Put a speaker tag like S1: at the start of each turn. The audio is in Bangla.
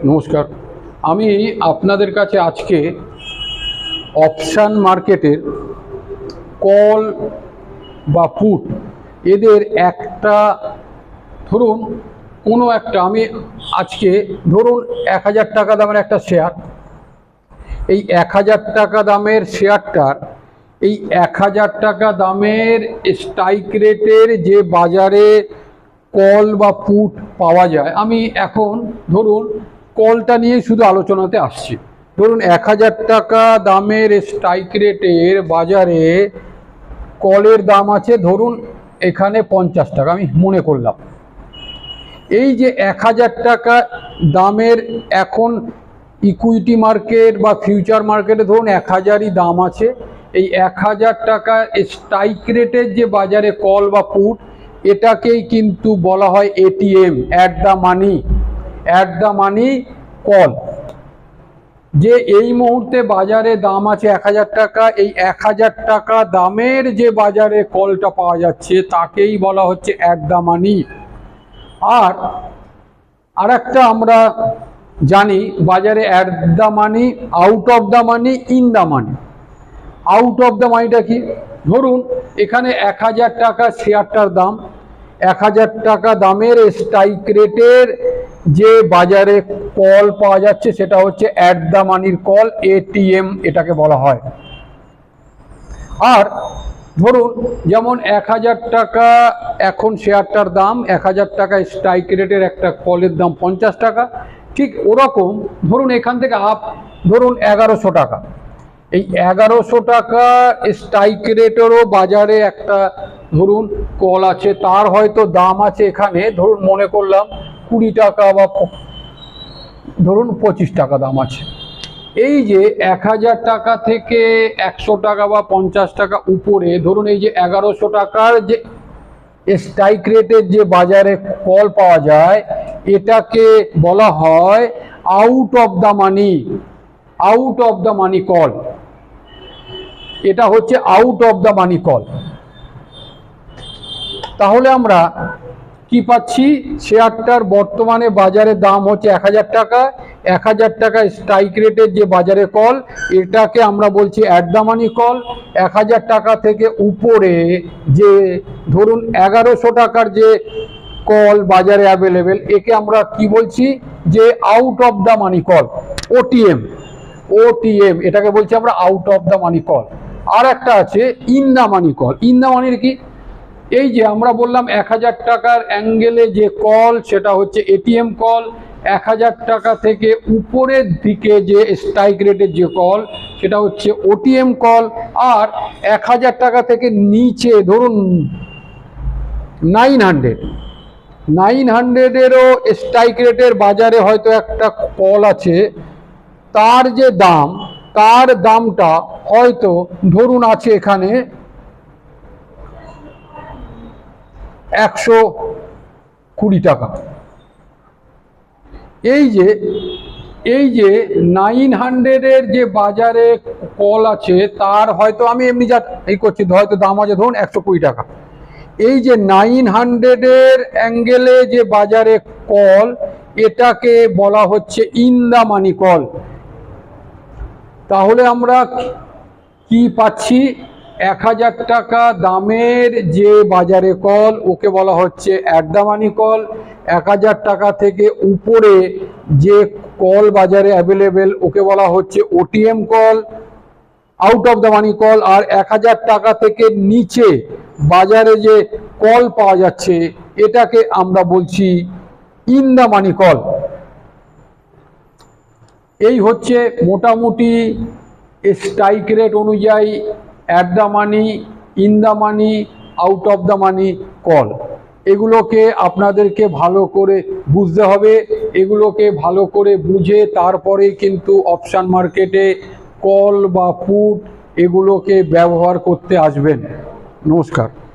S1: নমস্কার। আমি আপনাদের কাছে আজকে অপশান মার্কেটের কল বা পুট এদের একটা ধরুন কোনো একটা আমি আজকে ধরুন 1000 টাকা দামের একটা শেয়ার, এই 1000 টাকা দামের শেয়ারটার এই 1000 টাকা দামের স্ট্রাইক রেটের যে বাজারে কল বা পুট পাওয়া যায়, আমি এখন ধরুন কলটা নিয়ে শুধু আলোচনাতে আসছি। ধরুন 1000 টাকা দামের স্ট্রাইক রেটের বাজারে কলের দাম আছে ধরুন এখানে 50 টাকা, আমি মনে করলাম। এই যে 1000 টাকা দামের এখন ইকুইটি মার্কেট বা ফিউচার মার্কেটে ধরুন 1000ই দাম আছে। এই 1000 টাকা স্ট্রাইক রেটের যে বাজারে কল বা পুট, এটাকেই কিন্তু বলা হয় ATM, at the money call. যে এই মুহূর্তে বাজারে দাম আছে 1000 টাকা, এই 1000 টাকা দামের যে বাজারে কলটা পাওয়া যাচ্ছে তাকেই বলা হচ্ছে অ্যাট দ্য মানি। আর একটা আমরা জানি বাজারে at the money, out of the money, in the money. Out of the মানিটা কি? ধরুন এখানে 1000 টাকা শেয়ারটার দাম, 1000 টাকা দামের স্ট্রাইক রেটের যে বাজারে কল পাওয়া যাচ্ছে সেটা হচ্ছে অ্যাট দ্য মানির কল, এটিএম এটাকে বলা হয়। আর ধরুন যেমন 1000 টাকা এখন শেয়ারটার দাম, 1000 টাকা স্ট্রাইক রেটের একটা কলের দাম 50 টাকা, ঠিক ওরকম ধরুন এখান থেকে ধরুন 1100 টাকা, এই 1100 টাকা স্ট্রাইক রেটেরও বাজারে একটা ধরুন কল আছে, তার হয়তো দাম আছে এখানে ধরুন মনে করলাম 20 টাকা বা ধরুন 25 টাকা দাম আছে। এই যে 1000 টাকা থেকে 100 টাকা বা 50 টাকা উপরে ধরুন এই যে 1100 টাকার যে স্ট্রাইক রেটের যে বাজারে কল পাওয়া যায়, এটাকে বলা হয় out of the money call. এটা হচ্ছে out of the money call. তাহলে আমরা কি পাচ্ছি? শেয়ারটার বর্তমানে বাজারে দাম হচ্ছে 1000 টাকা, 1000 টাকা স্ট্রাইক রেটের যে বাজারে কল, এটাকে আমরা বলছি অ্যাট দ্য মানি কল। 1000 টাকা থেকে উপরে যে ধরুন 1100 টাকার যে কল বাজারে অ্যাভেলেবেল, একে আমরা কি বলছি? যে out of the money call, OTM এটাকে বলছি আমরা out of the money call. আর একটা আছে in the money call. In the মানির কি? এই যে আমরা বললাম 1000 টাকার অ্যাঙ্গেলে যে কল সেটা হচ্ছে এটিএম কল, 1000 টাকা থেকে উপরের দিকে যে স্ট্রাইক রেটের যে কল সেটা হচ্ছে ওটিএম কল। আর 1000 টাকা থেকে নিচে ধরুন 900-এরও স্ট্রাইক রেটের বাজারে হয়তো একটা কল আছে, তার যে দাম, তার দামটা হয়তো ধরুন আছে এখানে 120 টাকা। এই যে 900-এর যে বাজারে কল আছে তার হয়তো আমি এমনি যা এই করছি, হয়তো দাম আছে ধরুন 120 টাকা। এই যে 900-এর অ্যাঙ্গেলে যে বাজারে কল, এটাকে বলা হচ্ছে ইন দ্য মানি কল। তাহলে আমরা কি পাচ্ছি? 1000 টাকা দামের যে বাজারে কল, ওকে বলা হচ্ছে অ্যাট দ্য মানি কল। 1000 টাকা থেকে উপরে যে কল বাজারে অ্যাভেলেবেল, ওকে বলা হচ্ছে OTM call, out of the money call. আর 1000 টাকা থেকে নিচে বাজারে যে কল পাওয়া যাচ্ছে, এটাকে আমরা বলছি ইন দ্য মানি কল। এই হচ্ছে মোটামুটি স্ট্রাইক রেট অনুযায়ী at the money, in the money, out of the money call. এগুলোকে আপনাদেরকে ভালো করে বুঝতে হবে। এগুলোকে ভালো করে বুঝে তারপরেই কিন্তু অপশান মার্কেটে কল বা পুট এগুলোকে ব্যবহার করতে আসবেন। নমস্কার।